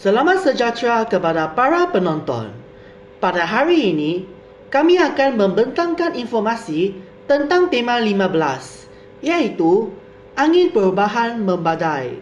Selamat sejahtera kepada para penonton. Pada hari ini, kami akan membentangkan informasi tentang tema 15, iaitu angin perubahan membadai.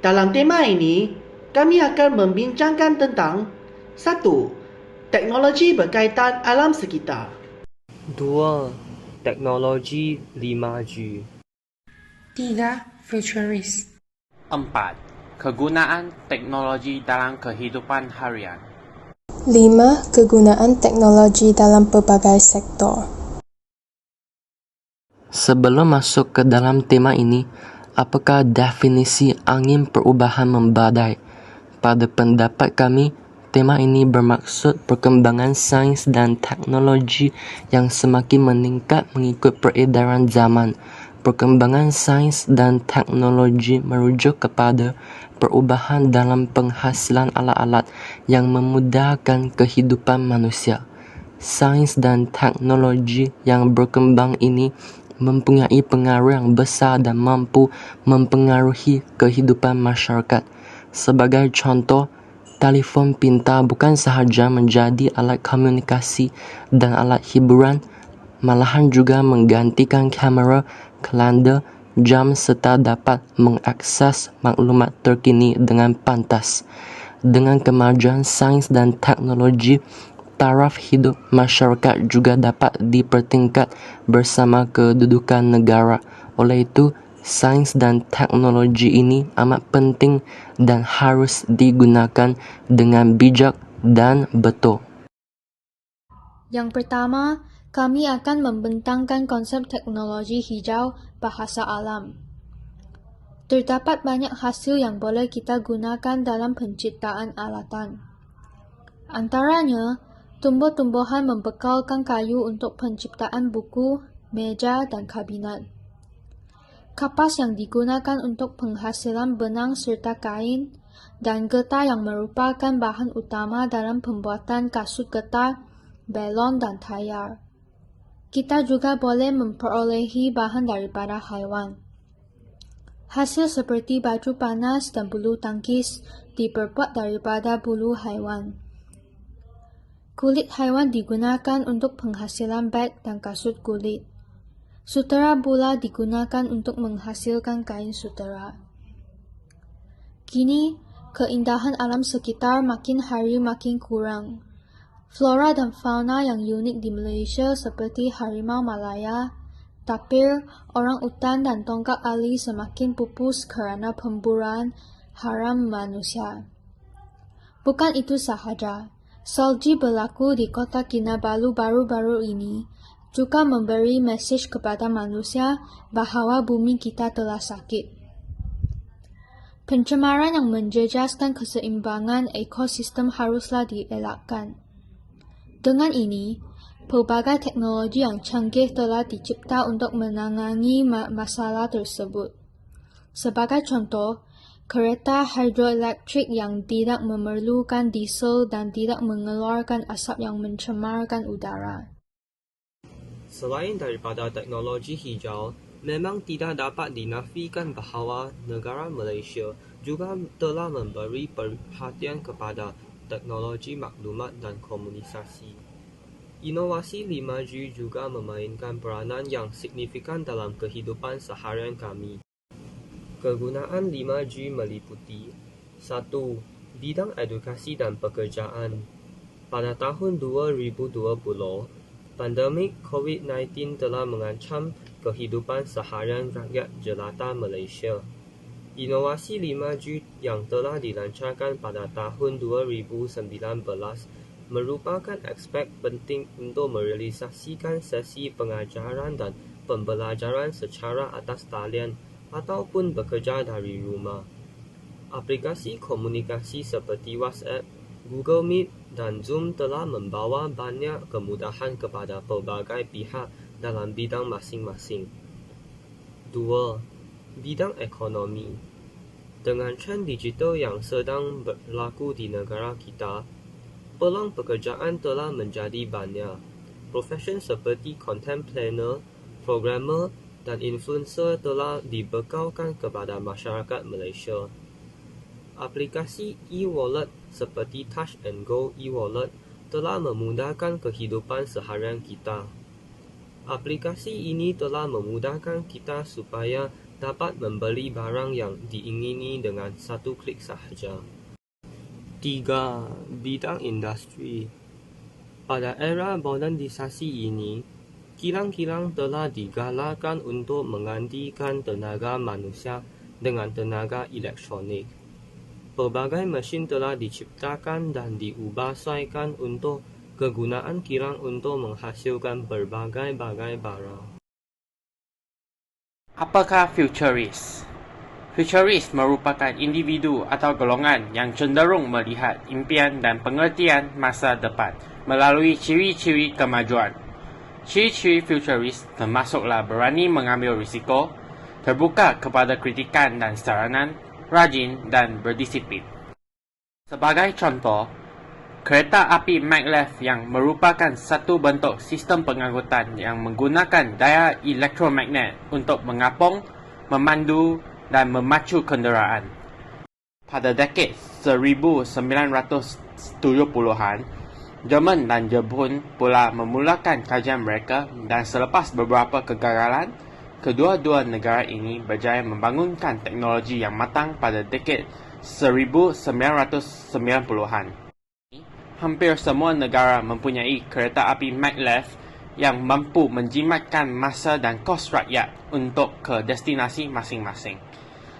Dalam tema ini, kami akan membincangkan tentang 1. Teknologi berkaitan alam sekitar. 2. Teknologi 5G. 3. Futurist. 4. Kegunaan teknologi dalam kehidupan harian. 5. Kegunaan teknologi dalam pelbagai sektor. Sebelum masuk ke dalam tema ini, apakah definisi angin perubahan membadai? Pada pendapat kami, tema ini bermaksud perkembangan sains dan teknologi yang semakin meningkat mengikut peredaran zaman. Perkembangan sains dan teknologi merujuk kepada perubahan dalam penghasilan alat-alat yang memudahkan kehidupan manusia. Sains dan teknologi yang berkembang ini mempunyai pengaruh yang besar dan mampu mempengaruhi kehidupan masyarakat. Sebagai contoh, telefon pintar bukan sahaja menjadi alat komunikasi dan alat hiburan, malahan juga menggantikan kamera, kalender, jam serta dapat mengakses maklumat terkini dengan pantas. Dengan kemajuan sains dan teknologi, taraf hidup masyarakat juga dapat dipertingkat bersama kedudukan negara. Oleh itu, sains dan teknologi ini amat penting dan harus digunakan dengan bijak dan betul. Yang pertama, kami akan membentangkan konsep teknologi hijau bahasa alam. Terdapat banyak hasil yang boleh kita gunakan dalam penciptaan alatan. Antaranya, tumbuh-tumbuhan membekalkan kayu untuk penciptaan buku, meja, dan kabinet. Kapas yang digunakan untuk penghasilan benang serta kain, dan getah yang merupakan bahan utama dalam pembuatan kasut getah, belon, dan tayar. Kita juga boleh memperolehi bahan daripada haiwan. Hasil seperti baju panas dan bulu tangkis diperbuat daripada bulu haiwan. Kulit haiwan digunakan untuk penghasilan beg dan kasut kulit. Sutera pula digunakan untuk menghasilkan kain sutera. Kini, keindahan alam sekitar makin hari makin kurang. Flora dan fauna yang unik di Malaysia seperti harimau Malaya, tapir, orang utan dan tongkat ali semakin pupus kerana pemburuan haram manusia. Bukan itu sahaja, salji berlaku di kota Kinabalu baru-baru ini juga memberi mesej kepada manusia bahawa bumi kita telah sakit. Pencemaran yang menjejaskan keseimbangan ekosistem haruslah dielakkan. Dengan ini, pelbagai teknologi yang canggih telah dicipta untuk menangani masalah tersebut. Sebagai contoh, kereta hidroelektrik yang tidak memerlukan diesel dan tidak mengeluarkan asap yang mencemarkan udara. Selain daripada teknologi hijau, memang tidak dapat dinafikan bahawa negara Malaysia juga telah memberi perhatian kepada teknologi maklumat dan komunikasi. Inovasi 5G juga memainkan peranan yang signifikan dalam kehidupan seharian kami. Kegunaan 5G meliputi 1. Bidang edukasi dan pekerjaan. Pada tahun 2020, pandemik COVID-19 telah mengancam kehidupan seharian rakyat jelata Malaysia. Inovasi 5G yang telah dilancarkan pada tahun 2019 merupakan aspek penting untuk merealisasikan sesi pengajaran dan pembelajaran secara atas talian ataupun bekerja dari rumah. Aplikasi komunikasi seperti WhatsApp, Google Meet dan Zoom telah membawa banyak kemudahan kepada pelbagai pihak dalam bidang masing-masing. 2. Bidang ekonomi. Dengan trend digital yang sedang berlaku di negara kita, peluang pekerjaan telah menjadi banyak. Profesi seperti content planner, programmer dan influencer telah dibekalkan kepada masyarakat Malaysia. Aplikasi e-wallet seperti Touch and Go e-wallet telah memudahkan kehidupan seharian kita. Aplikasi ini telah memudahkan kita supaya dapat membeli barang yang diingini dengan satu klik sahaja. 3. Bidang industri. Pada era modernisasi ini, kilang-kilang telah digalakkan untuk menggantikan tenaga manusia dengan tenaga elektronik. Pelbagai mesin telah diciptakan dan diubahsesuaikan untuk kegunaan kilang untuk menghasilkan berbagai-bagai barang. Apakah futurist? Futurist merupakan individu atau golongan yang cenderung melihat impian dan pengertian masa depan melalui ciri-ciri kemajuan. Ciri-ciri futurist termasuklah berani mengambil risiko, terbuka kepada kritikan dan saranan, rajin dan berdisiplin. Sebagai contoh, kereta api maglev yang merupakan satu bentuk sistem pengangkutan yang menggunakan daya elektromagnet untuk mengapung, memandu dan memacu kenderaan. Pada dekad 1970-an, Jerman dan Jepun pula memulakan kajian mereka dan selepas beberapa kegagalan, kedua-dua negara ini berjaya membangunkan teknologi yang matang pada dekad 1990-an. Hampir semua negara mempunyai kereta api maglev yang mampu menjimatkan masa dan kos rakyat untuk ke destinasi masing-masing.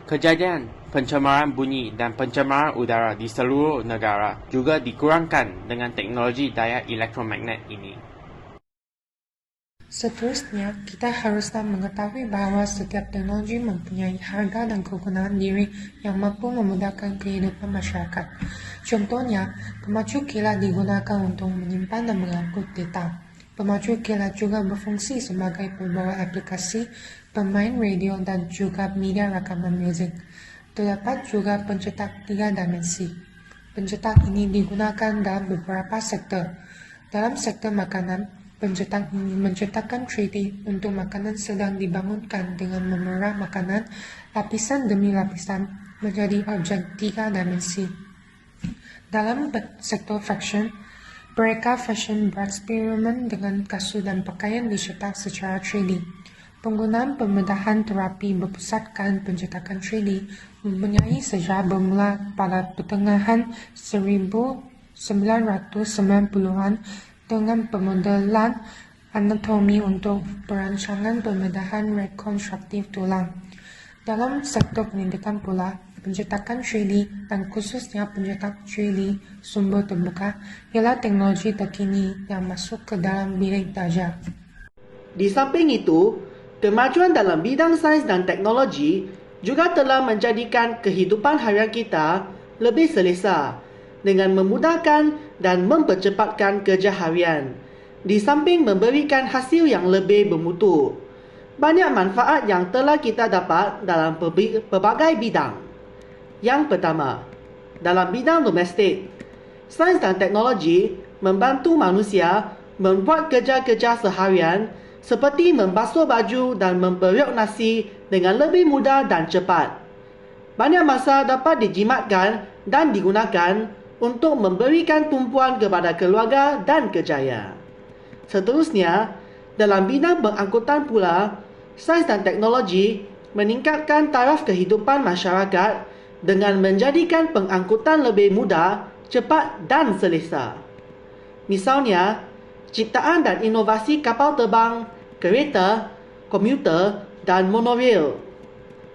Kejadian pencemaran bunyi dan pencemaran udara di seluruh negara juga dikurangkan dengan teknologi daya elektromagnet ini. Seterusnya, kita haruslah mengetahui bahawa setiap teknologi mempunyai harga dan kegunaan diri yang mampu memudahkan kehidupan masyarakat. Contohnya, pemacu kilat digunakan untuk menyimpan dan mengangkut data. Pemacu kilat juga berfungsi sebagai pembawa aplikasi, pemain radio dan juga media rakaman muzik. Terdapat juga pencetak 3 dimensi. Pencetak ini digunakan dalam beberapa sektor. Dalam sektor makanan, pencetak ini mencetakkan 3D untuk makanan sedang dibangunkan dengan memerah makanan lapisan demi lapisan menjadi objek 3 dimensi. Dalam sektor fashion, mereka fashion bereksperimen dengan kasut dan pakaian dicetak secara 3D. Penggunaan pembedahan terapi berpusatkan pencetakan 3D mempunyai sejarah bermula pada pertengahan 1990-an dengan pemodelan anatomi untuk perancangan pembedahan rekonstruktif tulang. Dalam sektor pendidikan pula, pencetakan 3D dan khususnya pencetak 3D sumber terbuka ialah teknologi terkini yang masuk ke dalam bilik darjah. Di samping itu, kemajuan dalam bidang sains dan teknologi juga telah menjadikan kehidupan harian kita lebih selesa dengan memudahkan dan mempercepatkan kerja harian, di samping memberikan hasil yang lebih bermutu. Banyak manfaat yang telah kita dapat dalam pelbagai bidang. Yang pertama, dalam bidang domestik, sains dan teknologi membantu manusia membuat kerja-kerja seharian seperti membasuh baju dan memperiuk nasi dengan lebih mudah dan cepat. Banyak masa dapat dijimatkan dan digunakan untuk memberikan tumpuan kepada keluarga dan kerjaya. Seterusnya, dalam bidang pengangkutan pula, sains dan teknologi meningkatkan taraf kehidupan masyarakat dengan menjadikan pengangkutan lebih mudah, cepat dan selesa. Misalnya, ciptaan dan inovasi kapal terbang, kereta, komuter dan monorail.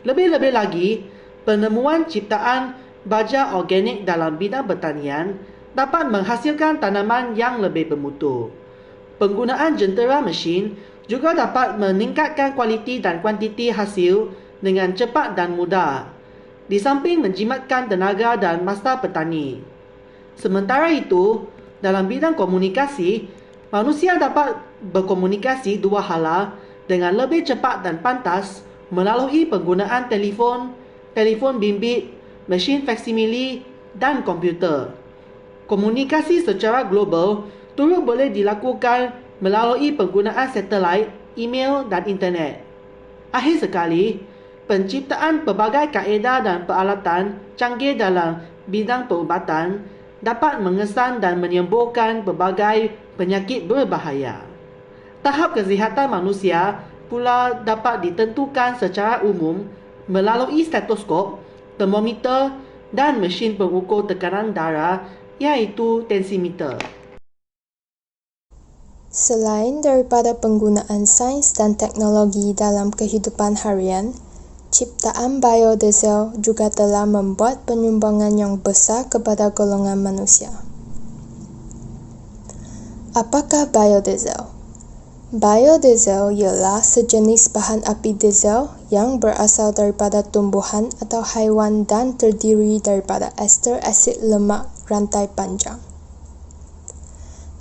Lebih-lebih lagi, penemuan ciptaan baja organik dalam bidang pertanian dapat menghasilkan tanaman yang lebih bermutu. Penggunaan jentera mesin juga dapat meningkatkan kualiti dan kuantiti hasil dengan cepat dan mudah, di samping menjimatkan tenaga dan masa petani. Sementara itu, dalam bidang komunikasi, manusia dapat berkomunikasi dua hala dengan lebih cepat dan pantas melalui penggunaan telefon, telefon bimbit, mesin faksimili dan komputer. Komunikasi secara global turut boleh dilakukan melalui penggunaan satelit, email dan internet. Akhir sekali, penciptaan pelbagai kaedah dan peralatan canggih dalam bidang perubatan dapat mengesan dan menyembuhkan pelbagai penyakit berbahaya. Tahap kesihatan manusia pula dapat ditentukan secara umum melalui stetoskop, termometer dan mesin pengukur tekanan darah iaitu tensimeter. Selain daripada penggunaan sains dan teknologi dalam kehidupan harian, ciptaan biodiesel juga telah membuat penyumbangan yang besar kepada golongan manusia. Apakah biodiesel? Biodiesel ialah sejenis bahan api diesel yang berasal daripada tumbuhan atau haiwan dan terdiri daripada ester asid lemak rantai panjang.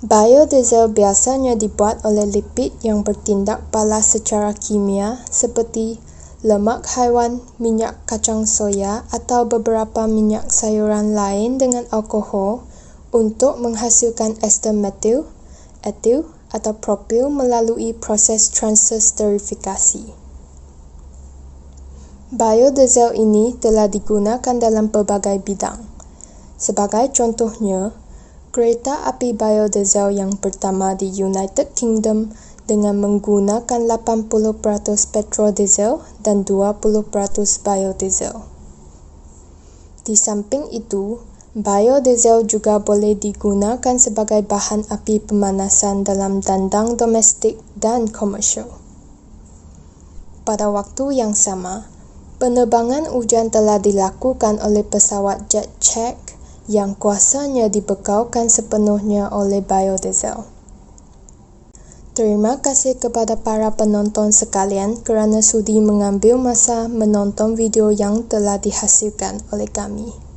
Biodiesel biasanya dibuat oleh lipid yang bertindak balas secara kimia seperti lemak haiwan, minyak kacang soya atau beberapa minyak sayuran lain dengan alkohol untuk menghasilkan ester metil, etil atau propil melalui proses transesterifikasi. Biodiesel ini telah digunakan dalam pelbagai bidang. Sebagai contohnya, kereta api biodiesel yang pertama di United Kingdom dengan menggunakan 80% petrodiesel dan 20% biodiesel. Di samping itu, biodiesel juga boleh digunakan sebagai bahan api pemanasan dalam dandang domestik dan komersial. Pada waktu yang sama, penerbangan ujian telah dilakukan oleh pesawat jet check yang kuasanya dibekaukan sepenuhnya oleh biodiesel. Terima kasih kepada para penonton sekalian kerana sudi mengambil masa menonton video yang telah dihasilkan oleh kami.